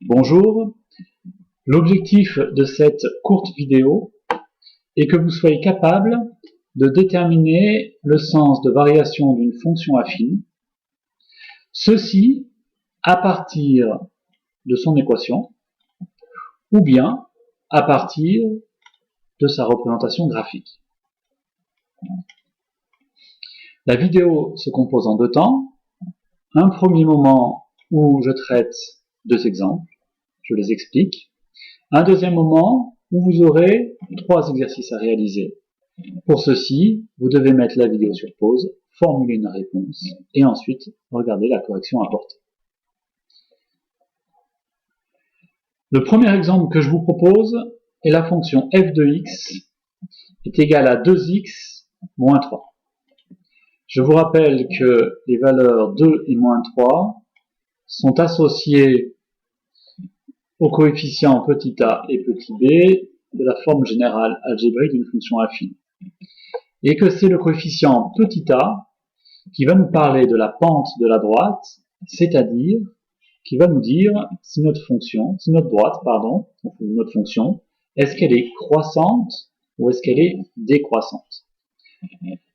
Bonjour, l'objectif de cette courte vidéo est que vous soyez capable de déterminer le sens de variation d'une fonction affine, ceci à partir de son équation ou bien à partir de sa représentation graphique. La vidéo se compose en deux temps. Un premier moment où je traite deux exemples, je les explique. Un deuxième moment où vous aurez trois exercices à réaliser. Pour ceci, vous devez mettre la vidéo sur pause, formuler une réponse et ensuite regarder la correction apportée. Le premier exemple que je vous propose est la fonction f de x est égale à 2x moins 3. Je vous rappelle que les valeurs 2 et moins 3 sont associées au coefficient petit a et petit b de la forme générale algébrique d'une fonction affine. Et que c'est le coefficient petit a qui va nous parler de la pente de la droite, c'est-à-dire qui va nous dire si notre fonction, notre fonction, est-ce qu'elle est croissante ou est-ce qu'elle est décroissante.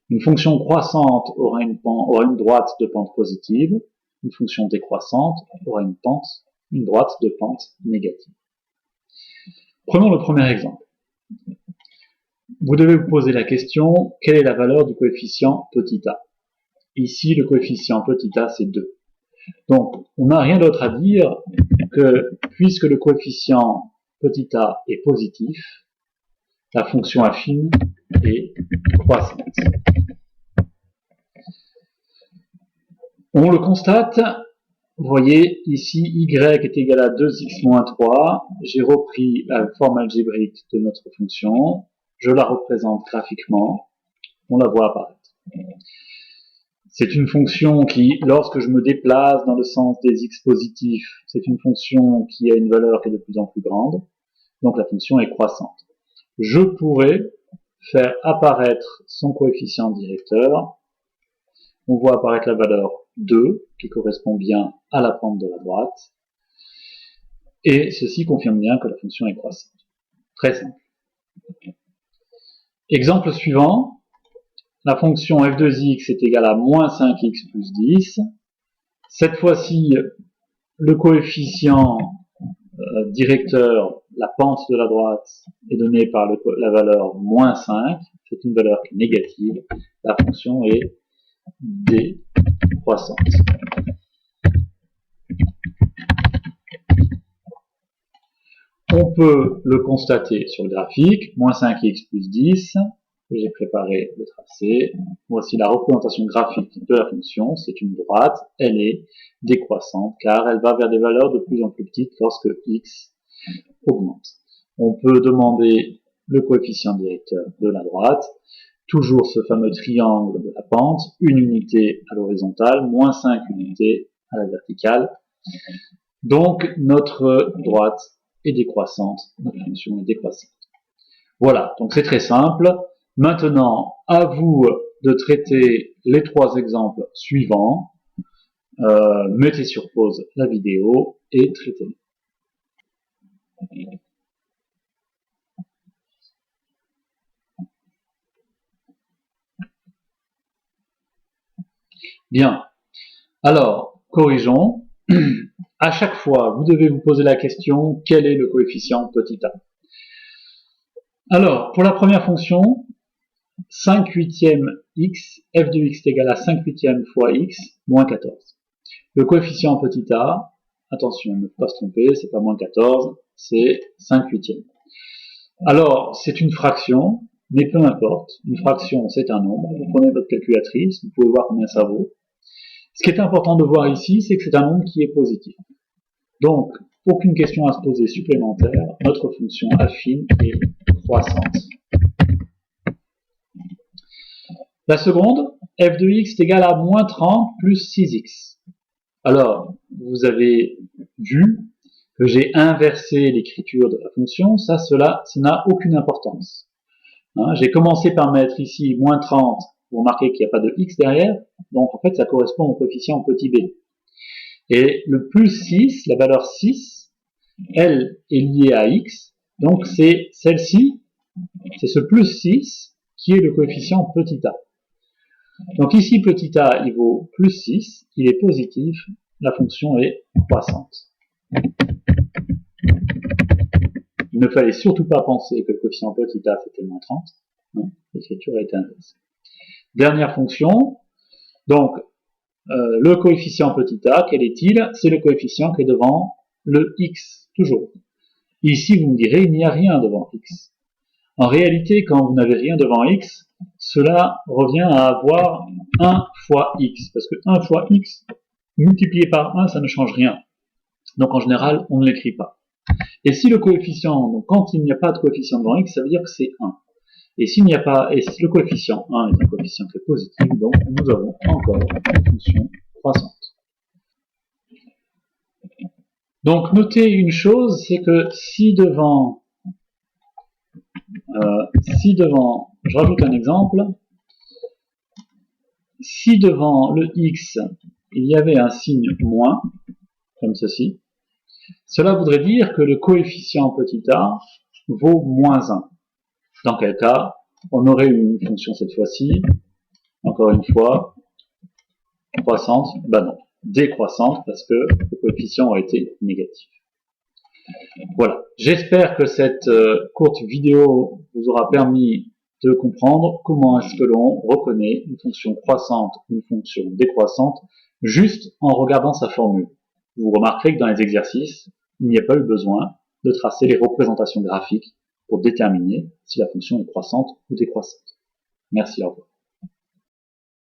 Une fonction croissante aura une droite de pente positive, une fonction décroissante aura une droite de pente négative. Prenons le premier exemple. Vous devez vous poser la question, quelle est la valeur du coefficient petit a? Ici, le coefficient petit a, c'est 2. Donc, on n'a rien d'autre à dire que, puisque le coefficient petit a est positif, la fonction affine est croissante. On le constate, vous voyez, ici, y est égal à 2x moins 3. J'ai repris la forme algébrique de notre fonction. Je la représente graphiquement. On la voit apparaître. C'est une fonction qui, lorsque je me déplace dans le sens des x positifs, c'est une fonction qui a une valeur qui est de plus en plus grande. Donc la fonction est croissante. Je pourrais faire apparaître son coefficient directeur. On voit apparaître la valeur 2, qui correspond bien à la pente de la droite. Et ceci confirme bien que la fonction est croissante. Très simple. Exemple suivant. La fonction f de x est égale à moins 5x plus 10. Cette fois-ci, le coefficient directeur, la pente de la droite, est donné par la valeur moins 5. C'est une valeur qui est négative. La fonction est décroissante. On peut le constater sur le graphique, moins 5x plus 10. J'ai préparé le tracé. Voici la représentation graphique de la fonction. C'est une droite. Elle est décroissante car elle va vers des valeurs de plus en plus petites lorsque x augmente. On peut demander le coefficient directeur de la droite. Toujours ce fameux triangle de la pente. Une unité à l'horizontale, moins 5 unités à la verticale. Donc notre droite est décroissante. Notre fonction est décroissante. Voilà, donc c'est très simple. Maintenant, à vous de traiter les trois exemples suivants. Mettez sur pause la vidéo et traitez-les. Bien. Alors, corrigeons. À chaque fois, vous devez vous poser la question, quel est le coefficient petit a? Alors, pour la première fonction, 5 huitièmes x, f de x est égal à 5 huitièmes fois x, moins 14. Le coefficient petit a, attention, ne pas se tromper, c'est pas moins 14, c'est 5 huitièmes. Alors, c'est une fraction, mais peu importe, une fraction c'est un nombre, vous prenez votre calculatrice, vous pouvez voir combien ça vaut. Ce qui est important de voir ici, c'est que c'est un nombre qui est positif. Donc, aucune question à se poser supplémentaire, notre fonction affine est croissante. La seconde, f de x est égal à moins 30 plus 6x. Alors, vous avez vu que j'ai inversé l'écriture de la fonction, ça n'a aucune importance. J'ai commencé par mettre ici moins 30, vous remarquez qu'il n'y a pas de x derrière, donc en fait ça correspond au coefficient petit b. Et le plus 6, la valeur 6, elle est liée à x, donc c'est celle-ci, c'est ce plus 6 qui est le coefficient petit a. Donc ici, petit a, il vaut plus 6, il est positif, la fonction est croissante. Il ne fallait surtout pas penser que le coefficient petit a c'était moins 30. Non, l'écriture a été inverse. Dernière fonction, donc le coefficient petit a, quel est-il? C'est le coefficient qui est devant le x, toujours. Ici, vous me direz, il n'y a rien devant x. En réalité, quand vous n'avez rien devant x, cela revient à avoir 1 fois x, parce que 1 fois x multiplié par 1, ça ne change rien. Donc en général, on ne l'écrit pas. Et si le coefficient, donc quand il n'y a pas de coefficient devant x, ça veut dire que c'est 1. Et s'il n'y a pas, et si le coefficient 1 est un coefficient qui est positif, donc nous avons encore une fonction croissante. Donc notez une chose, c'est que si devant, je rajoute un exemple, si devant le x, il y avait un signe moins, comme ceci, cela voudrait dire que le coefficient petit a vaut moins 1. Dans quel cas, on aurait une fonction cette fois-ci, encore une fois, croissante, ben non, décroissante, parce que le coefficient a été négatif. Voilà, j'espère que cette courte vidéo vous aura permis de comprendre comment est-ce que l'on reconnaît une fonction croissante, une fonction décroissante, juste en regardant sa formule. Vous remarquerez que dans les exercices, il n'y a pas eu besoin de tracer les représentations graphiques pour déterminer si la fonction est croissante ou décroissante. Merci, au revoir.